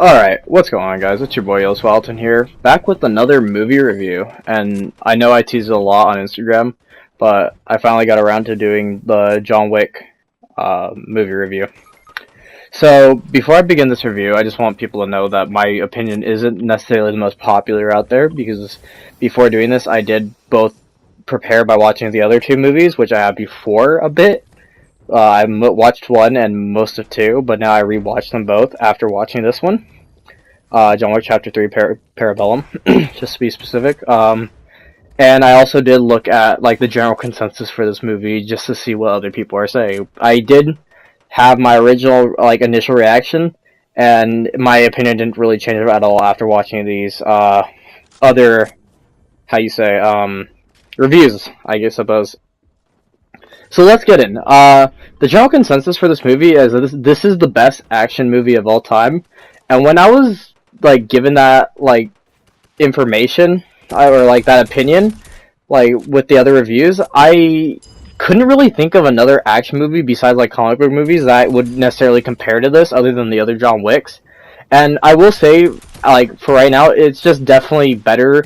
Alright, what's going on, guys? It's your boy Swalton here, back with another movie review. And I know I teased it a lot on Instagram, but I finally got around to doing the John Wick movie review. So, before I begin this review, I just want people to know that my opinion isn't necessarily the most popular out there, because before doing this, I did both prepare by watching the other two movies, which I have before a bit. I watched one and most of two, but now I rewatched them both after watching this one. John Wick Chapter 3 Parabellum, just to be specific. And I also did look at like the general consensus for this movie just to see what other people are saying. I did have my original initial reaction, and my opinion didn't really change at all after watching these other reviews, I suppose. So let's get in. The general consensus for this movie is that this is the best action movie of all time. And when I was given that information or that opinion, with the other reviews, I couldn't really think of another action movie besides comic book movies that would necessarily compare to this, other than the other John Wicks. And I will say, for right now, it's just definitely better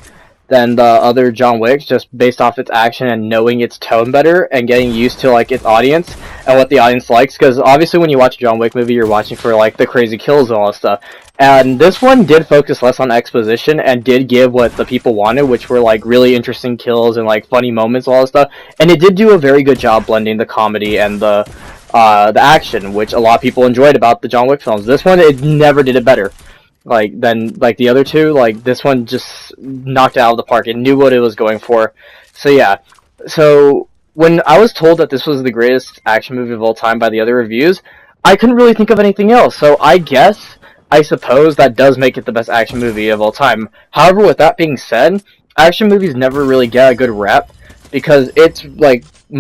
than the other John Wicks, just based off its action and knowing its tone better and getting used to its audience and what the audience likes. Because obviously when you watch a John Wick movie, you're watching for the crazy kills and all that stuff. And this one did focus less on exposition and did give what the people wanted, which were really interesting kills and funny moments and all that stuff. And it did do a very good job blending the comedy and the action, which a lot of people enjoyed about the John Wick films. This one, it never did it better than the other two. This one just knocked it out of the park. It knew what it was going for. So yeah. So when I was told that this was the greatest action movie of all time by the other reviews, I couldn't really think of anything else. So I suppose that does make it the best action movie of all time. However, with that being said, action movies never really get a good rep, because it's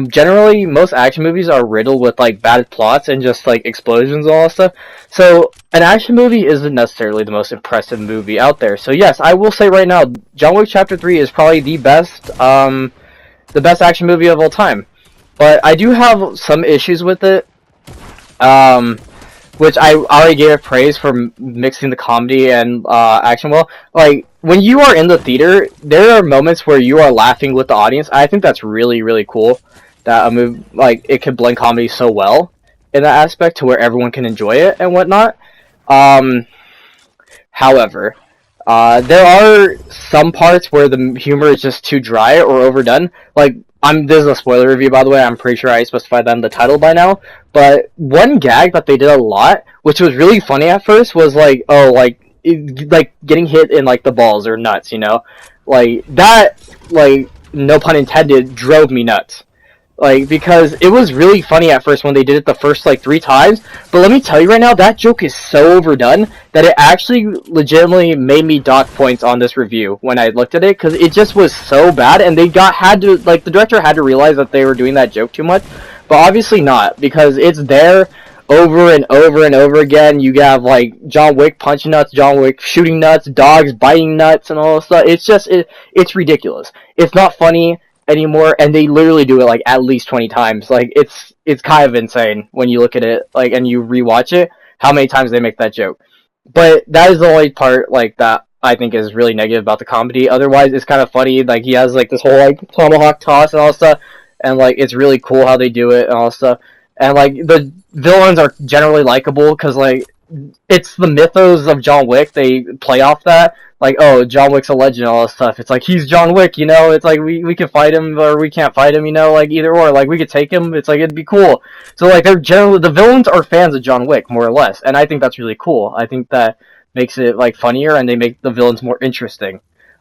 generally most action movies are riddled with bad plots and just explosions and all that stuff. So an action movie isn't necessarily the most impressive movie out there. So yes, I will say right now, John Wick Chapter 3 is probably the best action movie of all time. But I do have some issues with it, which I already gave it praise for mixing the comedy and action well. When you are in the theater, there are moments where you are laughing with the audience. I think that's really, really cool that a movie it can blend comedy so well in that aspect to where everyone can enjoy it and whatnot. However, there are some parts where the humor is just too dry or overdone. This is a spoiler review, by the way. I'm pretty sure I specified that in the title by now. But one gag that they did a lot, which was really funny at first, was getting hit in the balls or nuts, that, no pun intended, drove me nuts. Because it was really funny at first when they did it the first 3 times, but let me tell you right now, that joke is so overdone that it actually legitimately made me dock points on this review when I looked at it, because it just was so bad, and the director had to realize that they were doing that joke too much, but obviously not, because it's there over and over and over again. You have John Wick punching nuts, John Wick shooting nuts, dogs biting nuts, and all that stuff. It's just it's ridiculous. It's not funny anymore, and they literally do it at least 20 times. It's kind of insane when you look at it and you rewatch it, how many times they make that joke. But that is the only part that I think is really negative about the comedy. Otherwise, it's kind of funny. He has this whole tomahawk toss and all stuff, and it's really cool how they do it and all stuff. And the villains are generally likable, because it's the mythos of John Wick. They play off that. Oh, John Wick's a legend, all this stuff. It's he's John Wick, It's we can fight him, or we can't fight him, either or. We could take him. It's it'd be cool. So they're generally, the villains are fans of John Wick, more or less, and I think that's really cool. I think that makes it funnier, and they make the villains more interesting.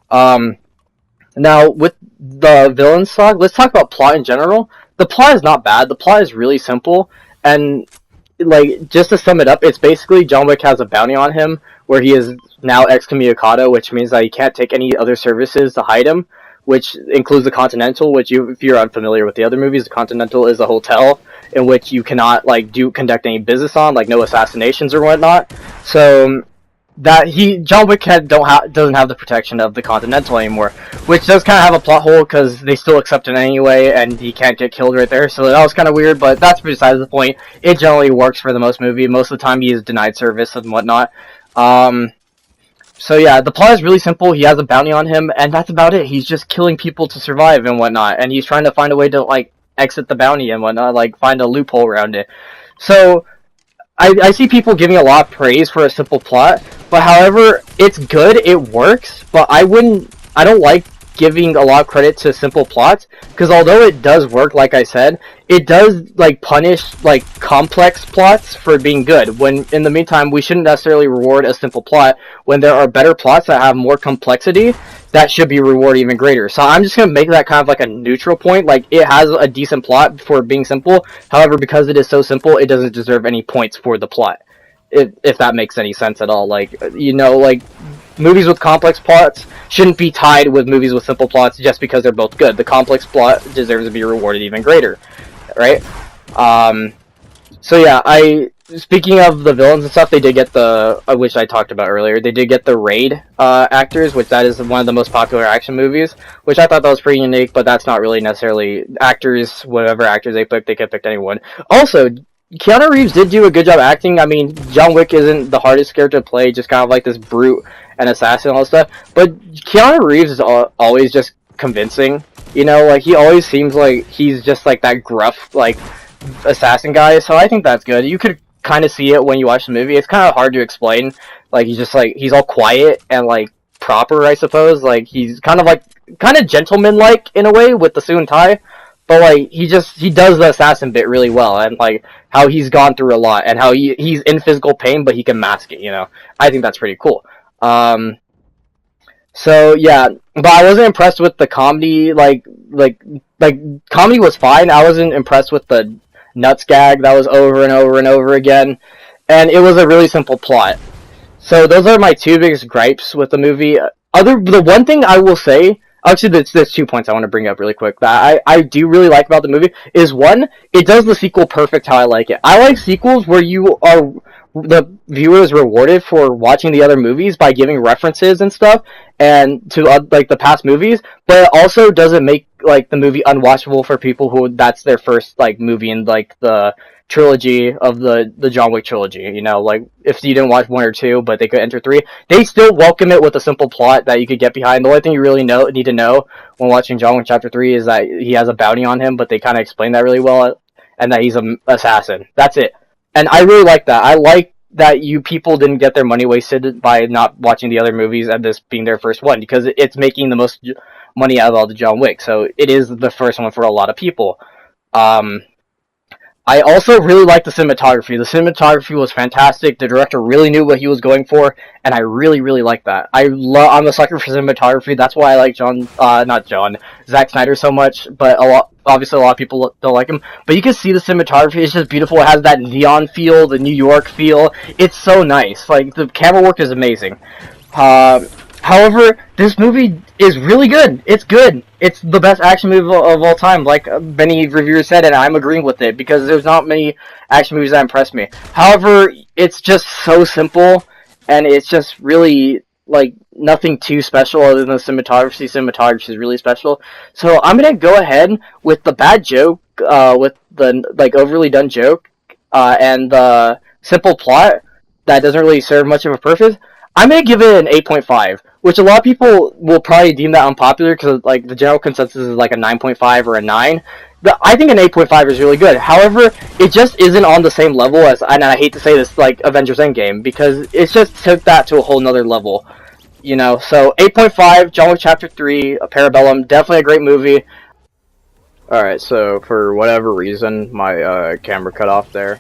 Now with the villains talk, let's talk about plot in general. The plot is not bad. The plot is really simple, and just to sum it up, it's basically John Wick has a bounty on him where he is now excommunicado, which means that he can't take any other services to hide him, which includes the Continental, which if you're unfamiliar with the other movies, the Continental is a hotel in which you cannot conduct any business on, no assassinations or whatnot. So that John Wick doesn't have the protection of the Continental anymore, which does kind of have a plot hole, because they still accept it anyway, and he can't get killed right there, so that was kind of weird, but that's besides the point. It generally works for the most movie. Most of the time he is denied service and whatnot. So yeah, the plot is really simple. He has a bounty on him, and that's about it. He's just killing people to survive and whatnot, and he's trying to find a way to like exit the bounty and whatnot, like find a loophole around it. So I see people giving a lot of praise for a simple plot, but however, it's good, it works, but I don't like giving a lot of credit to simple plots, because although it does work, like I said, it does, like, punish, like, complex plots for being good, when, in the meantime, we shouldn't necessarily reward a simple plot, when there are better plots that have more complexity, that should be rewarded even greater. So I'm just gonna make that kind of like a neutral point, like, it has a decent plot for being simple, however, because it is so simple, it doesn't deserve any points for the plot. If that makes any sense at all. Like, you know, like, movies with complex plots shouldn't be tied with movies with simple plots just because they're both good. The complex plot deserves to be rewarded even greater, right? So yeah, speaking of the villains and stuff, they did get which I talked about earlier, they did get the Raid actors, which that is one of the most popular action movies, which I thought that was pretty unique, but that's not really necessarily actors, whatever actors they pick, they could pick anyone. Also, Keanu Reeves did do a good job acting. I mean, John Wick isn't the hardest character to play, just kind of like this brute and assassin and all that stuff, but Keanu Reeves is always just convincing, you know, like, he always seems like he's just like that gruff, like, assassin guy, so I think that's good. You could kind of see it when you watch the movie. It's kind of hard to explain, like, he's just like, he's all quiet and like proper, I suppose, like, he's kind of gentleman-like in a way with the suit and tie, but like, he does the assassin bit really well, and like, how he's gone through a lot, and how he's in physical pain, but he can mask it, you know? I think that's pretty cool. So yeah, but I wasn't impressed with the comedy, like, comedy was fine, I wasn't impressed with the nuts gag that was over and over and over again, and it was a really simple plot. So those are my two biggest gripes with the movie. The one thing I will say, actually, there's 2 points I want to bring up really quick that I do really like about the movie, is one, it does the sequel perfect how I like it. I like sequels where the viewer is rewarded for watching the other movies by giving references and stuff, and to like the past movies, but it also doesn't make like the movie unwatchable for people who that's their first like movie in like the trilogy of the John Wick trilogy, you know, like, if you didn't watch 1 or 2, but they could enter 3, they still welcome it with a simple plot that you could get behind. The only thing you really need to know when watching John Wick Chapter 3 is that he has a bounty on him, but they kind of explain that really well, and that he's an assassin. That's it. And I really like that. I like that you people didn't get their money wasted by not watching the other movies and this being their first one, because it's making the most money out of all the John Wick, so it is the first one for a lot of people. I also really liked the cinematography. The cinematography was fantastic. The director really knew what he was going for, and I really, really like that. I'm a sucker for cinematography. That's why I like Zack Snyder so much, but obviously a lot of people don't like him. But you can see the cinematography, it's just beautiful. It has that neon feel, the New York feel. It's so nice. Like, the camera work is amazing. However, this movie is really good. It's good. It's the best action movie of all time, like many reviewers said, and I'm agreeing with it, because there's not many action movies that impress me. However, it's just so simple, and it's just really, like, nothing too special other than the cinematography. Cinematography is really special. So I'm gonna go ahead with the bad joke, with the, like, overly done joke, and the simple plot that doesn't really serve much of a purpose. I'm gonna give it an 8.5, which a lot of people will probably deem that unpopular, because like the general consensus is like a 9.5 or a 9. But I think an 8.5 is really good. However, it just isn't on the same level as, and I hate to say this, like Avengers Endgame, because it just took that to a whole nother level. You know, so 8.5, John Wick Chapter 3, a Parabellum, definitely a great movie. Alright, so for whatever reason, my camera cut off there.